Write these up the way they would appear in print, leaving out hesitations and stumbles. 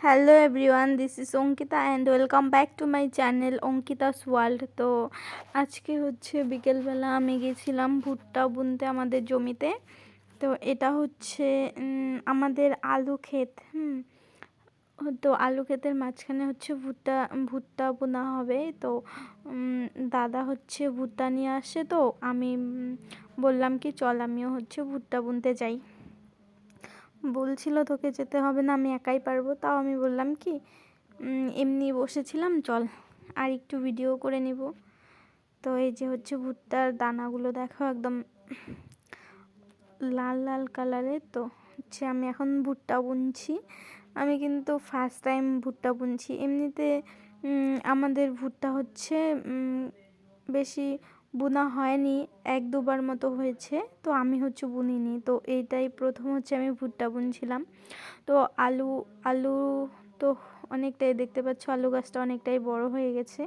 Hello everyone, this is Ankita and welcome back to my channel Ankita's world. তো আজকে হচ্ছে বিকেলবেলা আমি গেছিলাম ভুট্টা বুনতে আমাদের জমিতে। তো এটা হচ্ছে আমাদের আলু ক্ষেত। তো আলু ক্ষেতের মাঝখানে হচ্ছে ভুট্টা ভুট্টা বোনা হবে। তো দাদা হচ্ছে ভুট্টা নিয়ে আসে, তো আমি বললাম কি চল আমিও হচ্ছে ভুট্টা বুনতে যাই। বলছিল তোকে যেতে হবে না, আমি একাই পারবো। তাও আমি বললাম কি এমনি বসেছিলাম, চল আর একটু ভিডিও করে নিব। তো এই যে হচ্ছে ভুট্টার দানাগুলো দেখো, একদম লাল লাল কালারের। তো হচ্ছে আমি এখন ভুট্টা বুনছি। আমি কিন্তু ফার্স্ট টাইম ভুট্টা বুনছি। এমনিতে আমাদের ভুট্টা হচ্ছে বেশি বোনা হয়নি, এক দুবার মতো হয়েছে। তো আমি হচ্ছে বুনিনি, তো এইটাই প্রথম হচ্ছে আমি ভুট্টা বুনছিলাম। তো আলু আলু তো অনেকটাই, দেখতে পাচ্ছ আলু গাছটা অনেকটাই বড় হয়ে গেছে।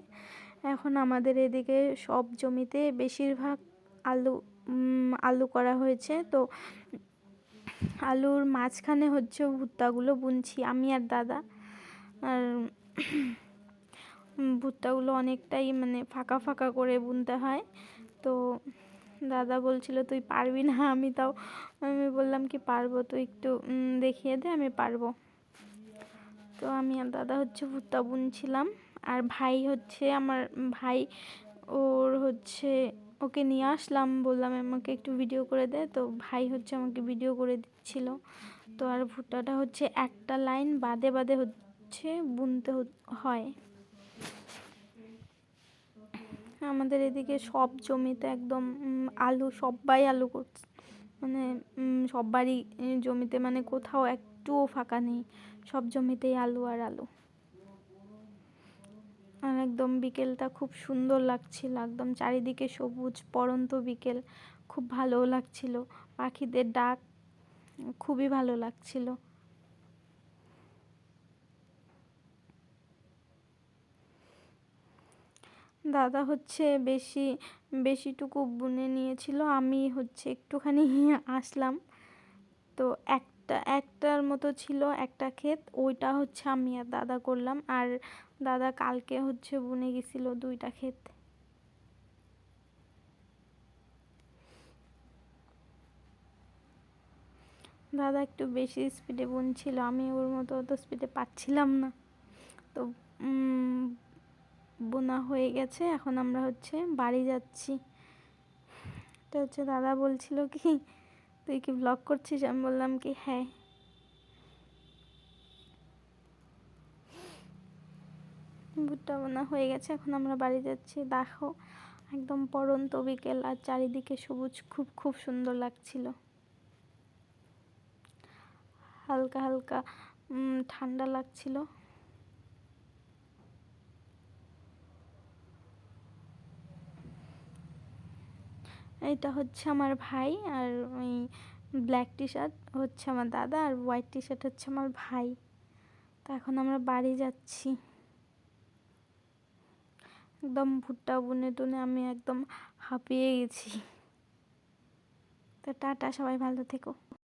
এখন আমাদের এদিকে সব জমিতে বেশিরভাগ আলু আলু করা হয়েছে। তো আলুর মাঝখানে হচ্ছে ভুট্টাগুলো বুনছি আমি আর দাদা। আর ভুট্টাগুলো অনেকটাই মানে ফাঁকা ফাঁকা করে বুনতে হয়। তো দাদা বলছিল তুই পারবি না, আমি বললাম কি পারবো, তুই একটু দেখিয়ে দে, আমি পারবো। তো আমি আর দাদা হচ্ছে ভুট্টা বুনছিলাম। আর ভাই হচ্ছে আমার ভাই, ওর হচ্ছে ওকে নিয়ে আসলাম, বললাম আমাকে একটু ভিডিও করে দে। তো ভাই হচ্ছে আমাকে ভিডিও করে দিচ্ছিল। তো আর ভুট্টাটা হচ্ছে একটা লাইন বাদে বাদে হচ্ছে বুনতে হয়। আমাদের এদিকে সব জমিতে একদম আলু, সবাই আলু করছে, মানে সবারই জমিতে, মানে কোথাও একটুও ফাঁকা নেই, সব জমিতেই আলু আর আলু। আর একদম বিকেলটা খুব সুন্দর লাগছিল, একদম চারিদিকে সবুজ পড়ন্ত বিকেল, খুব ভালোও লাগছিল। পাখিদের ডাক খুবই ভালো লাগছিল। দাদা হচ্ছে বেশিটুকু বুনে নিয়েছিল, আমি হচ্ছে একটুখানি আসলাম। তো একটার মতো ছিল একটা ক্ষেত, ওইটা হচ্ছে আমি আর দাদা করলাম। আর দাদা কালকে হচ্ছে বুনে গেছিল 2টা ক্ষেত। দাদা একটু বেশি স্পিডে বুনছিল, আমি ওর মতো অত স্পিডে পাচ্ছিলাম না। তো বোনা হয়ে গেছে, এখন আমরা হচ্ছে বাড়ি যাচ্ছি। তো হচ্ছে দাদা বলছিল কি তুই কি ব্লগ করছিস, আমি বললাম কি হ্যাঁ। ভুট্টা বোনা হয়ে গেছে, এখন আমরা বাড়ি যাচ্ছি। দেখো একদম পড়ন্ত বিকেল আর চারিদিকে সবুজ, খুব খুব সুন্দর লাগছিল। হালকা হালকা ঠান্ডা লাগছিল। এইটা হচ্ছে আমার ভাই, আর ওই ব্ল্যাক টি শার্ট হচ্ছে আমার দাদা, আর হোয়াইট টি শার্ট হচ্ছে আমার ভাই। তো এখন আমরা বাড়ি যাচ্ছি। একদম ভুট্টা বুনে টুনে আমি একদম হাঁপিয়ে গেছি। তো টাটা, সবাই ভালো থেকো।